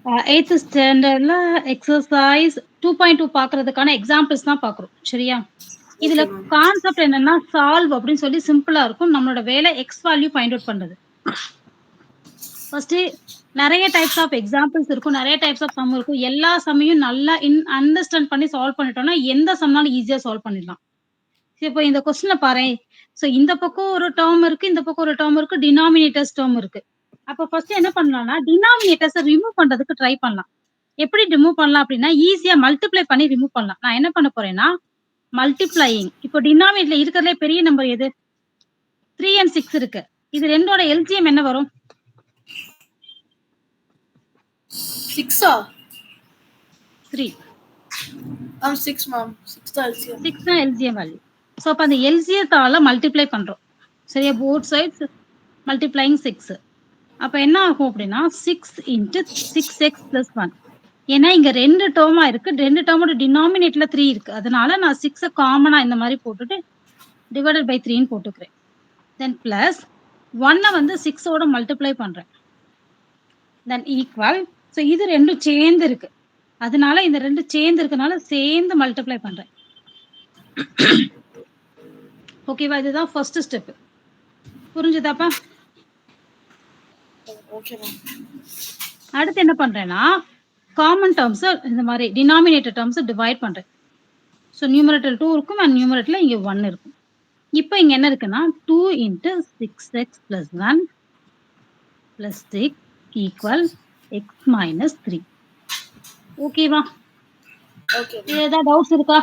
Eighth ஸ்டாண்டர்ட்ல exercise 2.2 பார்க்கறதுக்கான examples தான் பார்க்குறோம். சரியா? இதுல ஓகே மேம். கான்செப்ட் என்னன்னா, சால்வ் அப்படின்னு சொல்லி சிம்பிளா இருக்கும். நம்மளோட வேலை எக்ஸ் வேல்யூ ஃபைண்ட் அவுட் பண்றது. ஃபர்ஸ்ட்டு நெறைய டைப்ஸ் ஆஃப் எக்ஸாம்பிள்ஸ் இருக்கும். நெறைய டைப்ஸ் ஆஃப் சம் இருக்கும். எல்லா சம்மையும் நல்லா அண்டர்ஸ்டாண்ட் பண்ணி சால்வ் பண்ணிட்டோம்னா, எந்த சம்னாலும் ஈஸியா சால்வ் பண்ணிடலாம். இப்போ இந்த கொஸ்டின பாரேன். இந்த பக்கம் ஒரு டெர்ம் இருக்கு. இந்த பக்கம் ஒரு டெர்ம் இருக்கு. டினாமினேட்டர்ஸ் டெர்ம் இருக்கு. அப்ப ஃபர்ஸ்ட் என்ன பண்ணலாம்னா, டினாமினேட்டர்ஸ ரிமூவ் பண்றதுக்கு ட்ரை பண்ணலாம். எப்படி ரிமூவ் பண்ணலாம் அப்படின்னா, ஈஸியா மல்டிப்ளை பண்ணி ரிமூவ் பண்ணலாம். நான் என்ன பண்ண போறேன்னா, மல்டிப்ளையிங் இப்போ டினாமினேட்டர்ல இருக்கிறதுலே பெரிய நம்பர் எது? 3 அண்ட் 6 இருக்கு. இது 2ஓட எல்சிஎம் என்ன வரும்? 6ஆ? 3. 6 மேம். 6 தான் எல்சிஎம். 6 தான் எல்சிஎம் வேல்யூ. அப்ப அந்த எல்சிஎத்தால மல்டிப்ளை பண்றோம். சரியா? Both sides multiplying 6. அப்ப என்ன ஆகும் அப்படின்னா, 6 இன்டு 6x + 1. ஏன்னா இங்க 2 டெர்மா இருக்கு. 2 டெர்மோட டினாமினேட்டர்ல 3 இருக்கு. அதனால நான் 6 காமனா இந்த மாரி போட்டுட்டு டிவைடட் பை 3ன்னு போட்டுக்கிறேன். தென் பிளஸ் 1 வந்து 6ஓட மல்டிப்ளை பண்றேன். தென் ஈக்வல் இது 2ம் சேர்ந்து இருக்கு. அதனால இந்த 2 சேர்ந்து இருக்கனால சேர்ந்து மல்டிப்ளை பண்றேன். ஓகேவா? இதுதான் ஃபர்ஸ்ட் ஸ்டெப். புரிஞ்சுதாப்பா? Okay ma'am. அடுத்து என்ன பண்றேன்னா, காமன் டெர்ம்ஸ இந்த மாரி டினாமினேட்டர் டெர்ம்ஸ டிவைட் பண்றேன். நியூமரேட்டர் 2 இருக்கும் அண்ட் நியூமரேட்டர்ல இங்க 1 இருக்கும். இப்ப இங்க என்ன இருக்குன்னா, 2 இன்டு 6x + 1 + 6 ஈக்வல் x - 3. ஓகேவா? ஓகே இதுல மேம். ஏதாவது டவுட்ஸ் இருக்கா?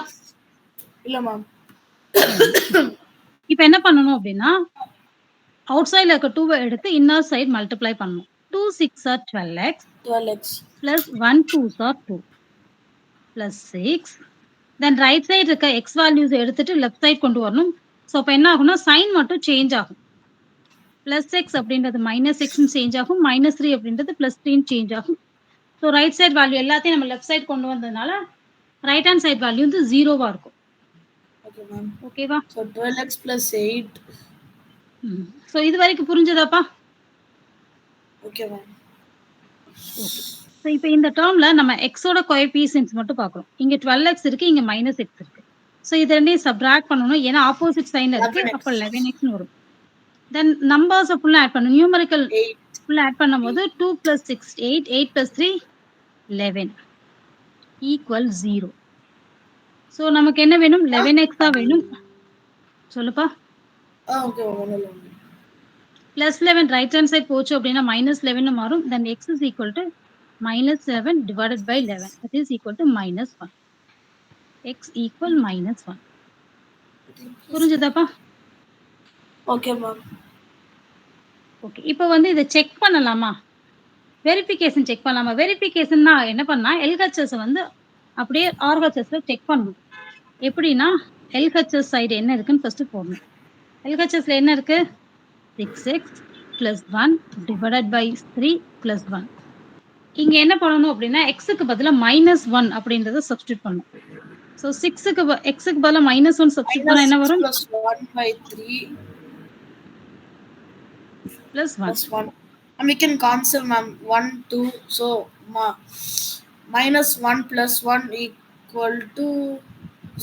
இல்ல மேம். இப்ப என்ன பண்ணணும் அப்படின்னா, அவுட் சைட்ல இருக்க 2வ எடுத்து இன்னர் சைடு மல்டிப்ளை பண்ணணும். 2 6 are 12x 12x plus 1 2s are 2 plus 6. Then right side இருக்க x வேல்யூஸ் எடுத்துட்டு லெஃப்ட் சைடு கொண்டு வரணும். அப்ப என்ன ஆகும்னா, சைன் மட்டும் சேஞ்ச் ஆகும். பிளஸ் x அப்படின்றது மைனஸ் எக்ஸ்ன்னு சேஞ்ச் ஆகும். -3 அப்படின்றது +3ன்னு சேஞ்ச் ஆகும். ரைட் சைடு வேல்யூ எல்லாத்தையும் நம்ம லெஃப்ட் சைடு கொண்டு வந்ததுனால, ரைட் ஹேண்ட் சைடு வேல்யூ வந்து 0வா இருக்கும். Okay ma'am. ஓகேவா? 12x + 8. இது வரைக்கும் புரிஞ்சதாப்பா? Okay ma'am. ஓகே. இப்ப இந்த டெர்ம்ல நம்ம xோட கோஎஃபிஷியன்ட்ஸ் மட்டும் பார்க்குறோம். இங்க 12x இருக்கு, இங்க -x இருக்கு. இது 2யும் சப்ட்ராக்ட் பண்ணணும். ஏன்னா ஆப்போசிட் சைன்ல இருக்கு. 11x. அப்ப 11xன்னு வரும். தென் நம்பர்ஸ ஃபுல்லா ஆட் பண்ணணும். நியூமரிக்கல் 8. ஃபுல்லா ஆட் பண்ணும்போது 2 + 6 8 8 + 3 11 ஈக்குவல் 0. நமக்கு என்ன வேணும்? 11x தான் வேணும். சொல்லுப்பா. Okay ma'am. +11 right hand side போச்சு அப்படின்னா -11ன்னு மாறும். தென் x is equal to -7 divided by 11. That is equal to -1. x equal -1. புரிஞ்சுதாப்பா? Okay ma'am. ஓகே. இப்ப வந்து இத செக் பண்ணலாமா? வெரிஃபிகேஷன் செக் பண்ணலாமா? வெரிஃபிகேஷன்னா என்ன பண்ணா, LHS வந்து அப்படியே RHSல செக் பண்ணணும். எப்படின்னா, LHS சைடு என்ன இருக்குன்னு ஃபர்ஸ்ட் போடணும். LHSல என்ன இருக்கு? 6x + 1 divided by 3 + 1. இங்க என்ன பண்ணணும் அப்படின்னா, xக்கு பதிலா -1 அப்படின்றத சப்ஸ்டிட்யூட் பண்ணணும். 6க்கு xக்கு பதிலா -1 சப்ஸ்டிட்யூட் பண்ணா என்ன வரும்? -6 + 1/3 +1. + 1. We can cancel ma'am. 1 2, so -1 + 1 =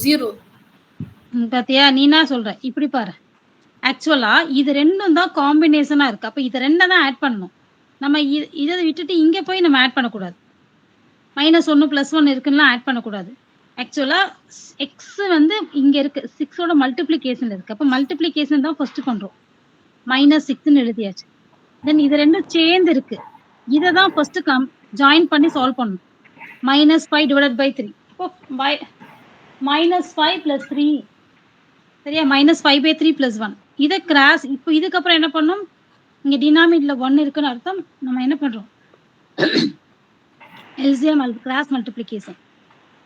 0. பாத்தியா? நீ என்ன சொல்ற? இப்படி பாரு. ஆக்சுவலா இது 2ம் தான் காம்பினேஷனா இருக்கு. அப்ப இது 2 தான் ஆட் பண்ணணும். நம்ம இத விட்டுட்டு இங்க போய் நம்ம ஆட் பண்ணக்கூடாது. -1 +1 இருக்குன்னுலாம் ஆட் பண்ணக்கூடாது. ஆக்சுவலா x வந்து இங்க இருக்கு. 6ஓட மல்டிப்ளிகேஷன்ல இருக்கு. அப்ப மல்டிப்ளிகேஷன் தான் ஃபர்ஸ்ட் பண்றோம். -6ன்னு எழுதியாச்சு. தென் இது 2ம் சேர்ந்து இருக்கு. இத தான் ஃபர்ஸ்ட் ஜாயின் பண்ணி சால்வ் பண்ணணும். -5 டிவைடட் பை 3. அப்போ -5 + 3. சரியா? -5/3 + 1. இத கிராஸ் இப்போ இதுக்கப்புறம் என்ன பண்ணணும்? இங்க டினாமினேட்டர்ல 1 இருக்குன்னு அர்த்தம். நம்ம என்ன பண்றோம்? LCM cross multiplication.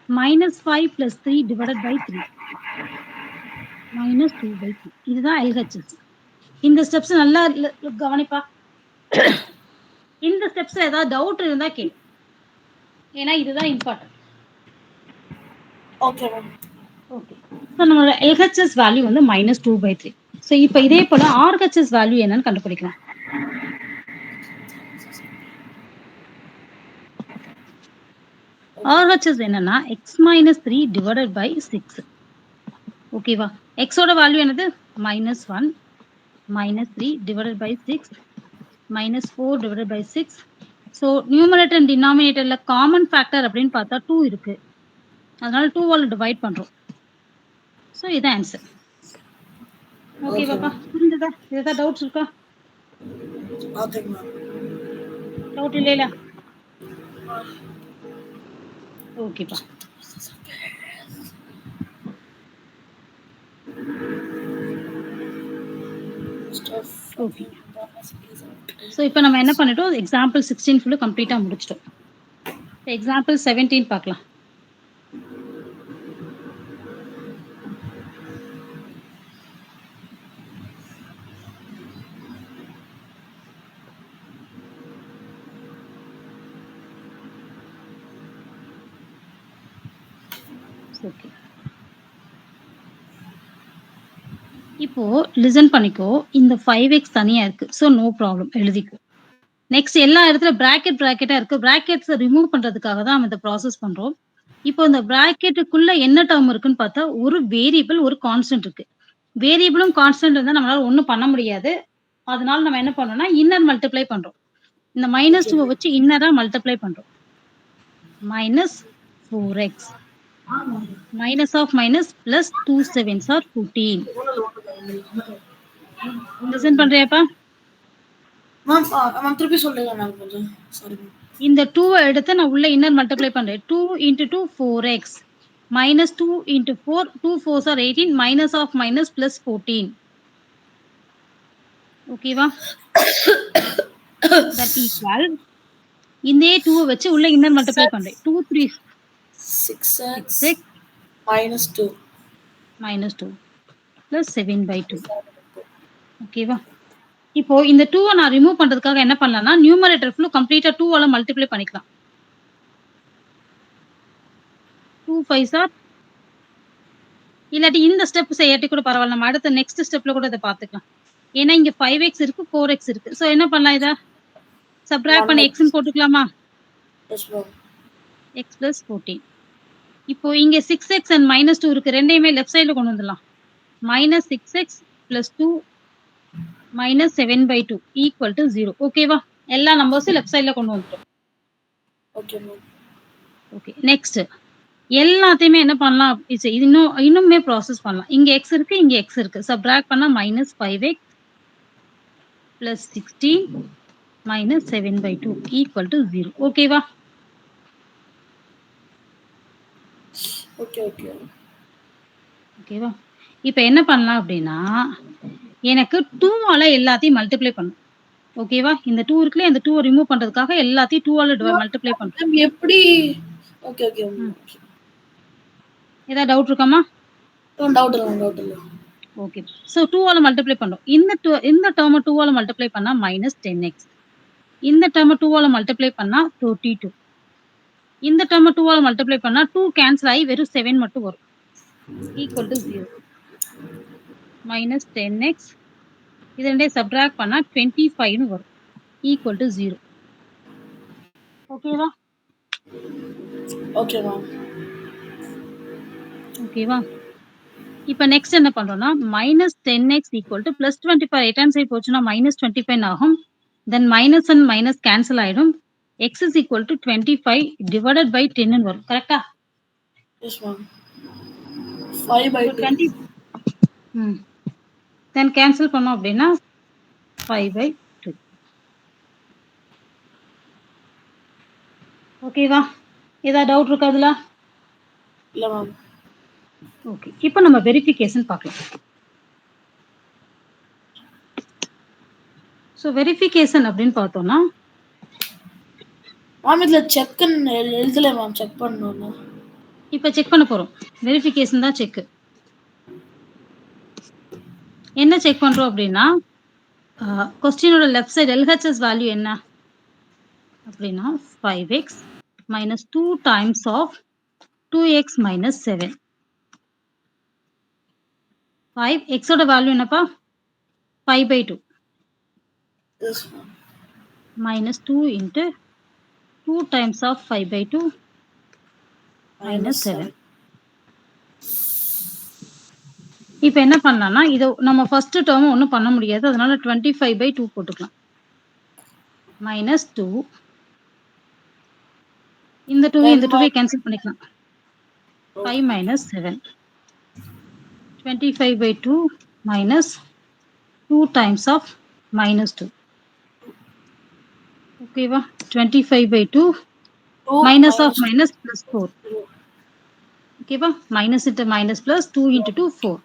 -5 + 3 divided by 3. -2/3. இதுதான் LHS. இந்த ஸ்டெப்ஸ் நல்லா கவனிப்பா. இந்த ஸ்டெப்ஸ்ல ஏதாவது டவுட் இருந்தா கேளு. ஏன்னா இதுதான் இம்பார்ட்டன்ட். Okay ma'am. ஓகே. நம்மளோட LHS வேல்யூ வந்து -2/3. இப்ப இதே போல RHS வேல்யூ என்னன்னு கண்டுபிடிக்கலாம். ஆர்ஹெச்எஸ் என்னன்னா x மைனஸ் 3 டிவைடட் பை 6. ஓகேவா? எக்ஸோட வேல்யூ என்னது? -1 minus 3 divided by 6 minus 4 divided by 6. So numerator and டினாமினேட்டர்ல காமன் ஃபேக்டர் அப்படின்னு பார்த்தா 2 இருக்கு. அதனால 2ஆல டிவைட் பண்றோம். ஸோ இதான் ஆன்சர். ஓகேவாப்பா? புரிஞ்சுதா? ஏதாவது டவுட்ஸ் இருக்கா? டவுட் இல்லைல? ஓகேப்பா. ஓகே. ஸோ இப்போ நம்ம என்ன பண்ணிட்டோம்? எக்ஸாம்பிள் 16 ஃபுல்லு கம்ப்ளீட்டா முடிச்சிட்டோம். எக்ஸாம்பிள் 17 பார்க்கலாம். ஓகே. இப்போ லிசன் பண்ணிக்கோ. இந்த 5x தனியா இருக்கு. ஸோ நோ ப்ராப்ளம் எழுதிக்கோ. நெக்ஸ்ட் எல்லா இடத்துல பிராக்கெட்டா இருக்கு. பிராக்கெட்ஸ ரிமூவ் பண்றதுக்காக தான் நம்ம இந்த ப்ராசஸ் பண்றோம். இப்போ இந்த பிராக்கெட்டுக்குள்ள என்ன டெர்ம் இருக்குன்னு பார்த்தா, ஒரு வேரியபிள், ஒரு கான்ஸ்டன்ட் இருக்கு. வேரியபிளும் கான்ஸ்டன்ட் இருந்தா நம்மளால ஒண்ணும் பண்ண முடியாது. அதனால நம்ம என்ன பண்ணோம்னா, இன்னர் மல்டிப்ளை பண்றோம். இந்த -2 வச்சு இன்னரா மல்டிப்ளை பண்றோம். -4x minus of minus plus 2 sevens are 14. Listen பண்றியாப்பா? Ma'am திருப்பி சொல்லுங்க மேம் கொஞ்சம். Sorry ma'am. இந்த 2 எடுத்து நான் உள்ள இன்னர் மல்டிப்ளை பண்றேன். 2 into 2 4x minus 2 into 4 2 4s are 18 minus of minus plus 14. ஓகேவா? that equal இதே 2 வச்சு உள்ள இன்னர் மல்டிப்ளை பண்றேன். 2 3 6x minus 2 minus 2 plus 7/2. ஓகேவா? இப்போ இந்த 2 நான் ரிமூவ் பண்றதுக்காக என்ன பண்ணலாம்னா, நியூமரேட்டர் ஃபுல்லா கம்ப்ளீட்டா 2ஆல மல்டிப்ளை பண்ணிக்கலாம். 2 5s are இல்லாட்டி இந்த ஸ்டெப் செய்யாட்டி கூட பரவாயில்ல. நம்ம அடுத்த நெக்ஸ்ட் ஸ்டெப்ல கூட இத பார்த்துக்கலாம். ஏன்னா இங்க 5x இருக்கு, 4x இருக்கு. சோ என்ன பண்ணலாம் இத? சப்ட்ராக்ட் பண்ணி xன்னு போட்டுக்கலாமா? yes ma'am. x plus 14. இப்போ இங்க 6x and -2 இருக்கு. ரெண்டையுமே லெஃப்ட் சைடுல கொண்டு வந்துடலாம். -6x plus 2 minus 7/2 equal to 0. ஓகேவா? எல்லா நம்பர்ஸும் லெஃப்ட் சைடுல கொண்டு வந்துட்டோம். Okay ma'am. ஓகே. நெக்ஸ்ட் எல்லாத்தையுமே என்ன பண்ணலாம்? இன்னுமே ப்ராசஸ் பண்ணலாம். இங்க x இருக்கு, இங்க x இருக்கு. சப்ட்ராக்ட் பண்ணா -5x plus 16 minus 7/2 equal to 0. ஓகேவா? Okay okay. ஓகேவா? இப்ப என்ன பண்ணலாம் அப்படின்னா, எனக்கு 2ஆல எல்லாத்தையும் மல்டிப்ளை பண்ணணும். ஓகேவா? இந்த 2 இருக்குல்ல, இந்த 2 ரிமூவ் பண்றதுக்காக எல்லாத்தையும் 2ஆல மல்டிப்ளை பண்றோம். மேம் எப்படி? Okay okay. ஏதாவது டவுட் இருக்காமா? டவுட் இல்ல. ஓகே. சோ 2ஆல மல்டிப்ளை பண்றோம். இந்த டெர்ம 2ஆல மல்டிப்ளை பண்ணா -10x. இந்த டெர்ம 2ஆல மல்டிப்ளை பண்ணா 32. இந்த டெர்ம 2ஆல மல்டிப்ளை பண்ணா 2 கேன்சல் ஆகி வெறும் 7 மட்டும் வரும். Equal to 0. -10x இது ரெண்டையும் சப்ட்ராக்ட் பண்ணா 25ன்னு வரும். Equal to 0. ஓகேவா? Okay ma'am. ஓகேவா? இப்ப நெக்ஸ்ட் என்ன பண்றோம்னா, -10x equal to +25 right hand side போச்சுன்னா -25 ஆகும். தென் மைனஸ் அண்ட் மைனஸ் கேன்சல் ஆயிடும். x is equal to 25 divided by 10 ன்னு வரும். கரெக்ட்டா? Yes ma'am. 5/2. தென் கேன்சல் பண்ணோம் அப்படின்னா 5/2. ஓகேவா? ஏதாவது டவுட் இருக்கா அதுல? இல்ல மேம். ஓகே. இப்போ நம்ம வெரிஃபிகேஷன் பார்க்கலாம். ஸோ வெரிஃபிகேஷன் அப்படின்னு பார்த்தோம்னா, மேம் இதுல செக்ன்னு எழுதல மேம். செக் பண்ணணும். இப்ப செக் பண்ண போறோம். வெரிஃபிகேஷன் தான் செக். என்ன செக் பண்றோம் அப்படின்னா, கொஸ்டினோட லெஃப்ட் சைடு எல்ஹெச்எஸ் வேல்யூ என்ன அப்படின்னா 5x minus 2 times of 2x minus 7. 5x ஓட வேல்யூ என்னப்பா? 5/2 yes ma'am. minus 2 into 2 times of 5/2 minus 7. இப்ப என்ன பண்ணலாம்னா, இத நம்ம ஃபர்ஸ்ட் டெர்ம் ஒண்ணும் பண்ண முடியாது. அதனால 25/2 போட்டுக்கலாம். minus 2. இந்த 2 இந்த 2 கேன்சல் பண்ணிக்கலாம். 5 minus 7. 25/2 minus 2 times of minus 2. ஓகேவா? 25/2 minus of minus plus 4. ஓகேவா? minus into minus plus 2 into 2 4.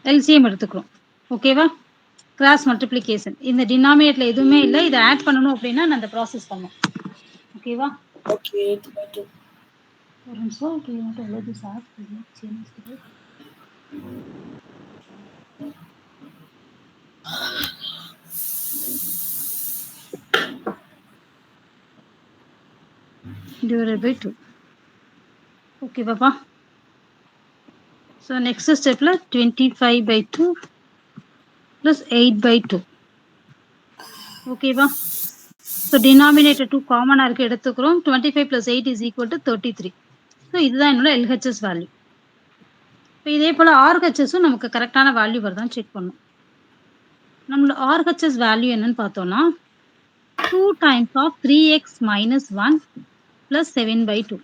LCM எடுத்துக்கிறோம். ஓகேவா? Cross multiplication. இந்த டினாமினேட்டர்ல எதுவுமே இல்ல. இத ஆட் பண்ணனும் அப்படினா நான் அந்த process பண்ணனும். ஓகேவா? ஓகே 8/2. ஒரு நிமிஷம். Do you want to allow this app to change the divided by 2. Okay பாப்பா. So next stepல 25/2 plus 8/2. ஓகேவா? So denominator 2 காமனா இருக்கு எடுத்துக்கிறோம். 25 plus 8 is equal to 33. So இதுதான் என்னோட LHS வேல்யூ. இப்போ இதே போல RHSம் நமக்கு கரெக்டான வேல்யூ வருதான்னு செக் பண்ணணும். நம்மளோட RHS வேல்யூ என்னன்னு பார்த்தோம்னா 2 times of 3x minus 1 plus 7/2.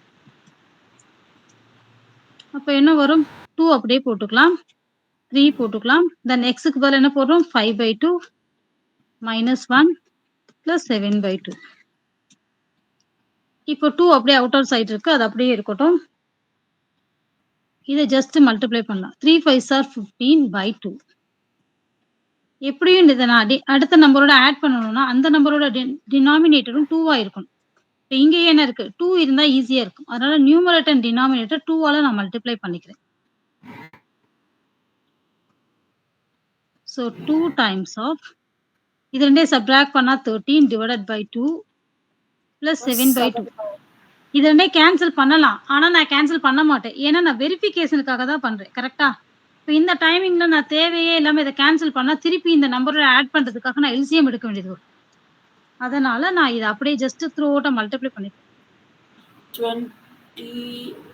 அப்ப என்ன வரும்? 2 அப்படியே போட்டுக்கலாம். 3 போட்டுக்கலாம். Then xக்கு பதிலா என்ன போடுறோம்? 5/2 minus 1 plus 7/2. இப்போ 2 அப்படியே அவுட்டர் சைடு இருக்கு. அது அப்படியே இருக்கட்டும். இதை ஜஸ்ட் மல்டிப்ளை பண்ணலாம். 3 5s are 15/2. எப்படியும் இதை நான் அடுத்த நம்பரோட ஆட் பண்ணணும்னா அந்த நம்பரோட டினாமினேட்டரும் 2வா இருக்கணும். இப்போ இங்க என்ன இருக்கு? 2 இருந்தா ஈஸியா இருக்கும். அதனால நியூமரேட்டர் அண்ட் டினாமினேட்டர் 2ஆல நான் மல்டிப்ளை பண்ணிக்கிறேன். So 2 times of இது ரெண்டே சப்ட்ராக்ட் பண்ணா 13 divided by 2 plus 7/2. இது ரெண்டே கேன்சல் பண்ணலாம். ஆனா நான் கேன்சல் பண்ண மாட்டேன். ஏன்னா நான் வெரிஃபிகேஷனுக்காக தான் பண்றேன். கரெக்ட்டா? இப்போ இந்த டைமிங்ல நான் தேவையே இல்லாம இத கேன்சல் பண்ணா திருப்பி இந்த நம்பரோட ஆட் பண்றதுக்காக நான் LCM எடுக்க வேண்டியது வரும். அதனால நான் இத அப்படியே ஜஸ்ட் த்ரூ அவுட்டா மல்டிப்ளை பண்ணிப்பேன். 20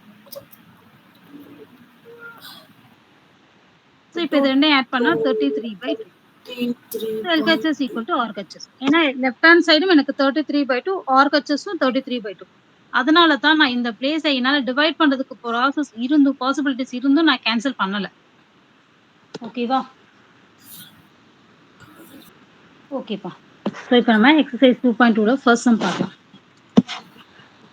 So இப்போ இது ரெண்டையும் ஆட் பண்ணா 33/2. LHS equal to RHS. ஏன்னா லெஃப்ட் ஹேண்ட் சைடும் எனக்கு 33/2 RHSம் 33/2. அதனால தான் நான் இந்த பிளேஸை என்னால டிவைட் பண்றதுக்கு ப்ராசஸ் இருந்தும் பாசிபிலிட்டிஸ் இருந்தும் நான் கேன்சல் பண்ணல. ஓகேவா? ஓகேப்பா. ஸோ இப்போ நம்ம எக்ஸசைஸ் 2.2ல ஃபர்ஸ்ட் சம் பார்க்கலாம்.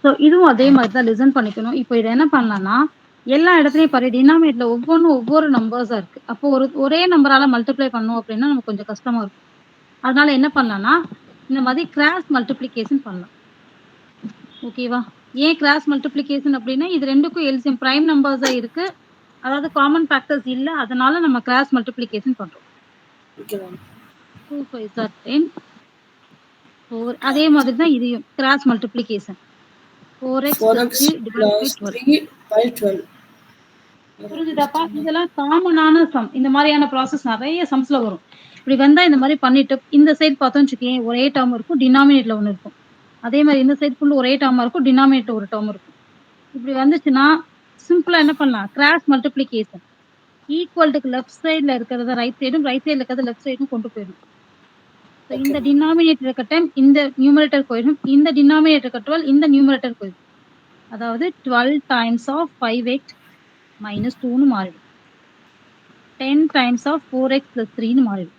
ஸோ இதுவும் அதே மாதிரி தான் லிசன் பண்ணிக்கணும். இப்போ இதை என்ன பண்ணலாம்னா எல்லா இடத்துலையும் பாரு டினாமினேட்டர்ல ஒவ்வொன்றும் ஒவ்வொரு நம்பர்ஸா இருக்கு. அப்போ ஒரே நம்பரால மல்டிப்ளை பண்ணோம் அப்படின்னா நமக்கு கொஞ்சம் கஷ்டமா இருக்கும். அதனால என்ன பண்ணலாம்னா இந்த மாதிரி கிராஸ் மல்டிப்ளிகேஷன் பண்ணலாம். ஓகேவா? ஏன் கிராஸ் மல்டிப்ளிகேஷன் அப்படின்னா இது ரெண்டுக்கும் எல்சிஎம் பிரைம் நம்பர்ஸா இருக்கு. அதாவது காமன் ஃபேக்டர்ஸ் இல்ல. அதனால நம்ம கிராஸ் மல்டிப்ளிகேஷன் பண்றோம். Okay ma'am. 2 5s are 10. அதே மாதிரி தான் இதையும் cross multiplication 4x plus 3 divided by 12. புரிஞ்சுதாப்பா? இதெல்லாம் காமனான சம். இந்த மாதிரியான ப்ராசஸ் நிறைய சம்ஸ்ல வரும். இப்படி வந்தா இந்த மாதிரி பண்ணிட்டு இந்த சைடு பார்த்தோம்னு வச்சுக்கோங்க ஒரே டேர்ம் இருக்கும். டினாமினேட்டர்ல ஒன்று இருக்கும். அதே மாதிரி இந்த சைடு ஃபுல்லு ஒரே டேர்மா இருக்கும். டினாமினேட்டர் ஒரு டேர்ம் இருக்கும். இப்படி வந்துச்சுன்னா சிம்பிளா என்ன பண்ணலாம்? கிராஸ் மல்டிப்ளிகேஷன் ஈக்குவல்டுக்கு லெஃப்ட் சைடுல இருக்கிறத ரைட் சைடும் ரைட் சைடுல இருக்கிறத லெஃப்ட் சைடும் கொண்டு போயிடும். இந்த டினாமினேட்டர் இருக்க டைம் இந்த நியூமரேட்டர் போயிடும். இந்த டினாமினேட்டர் இருக்க 12 இந்த நியூமரேட்டர் போயிடும். அதாவது 12 times of 5x minus 2ன்னு மாறிடும். 10 times of 4x plus 3ன்னு மாறிடும்.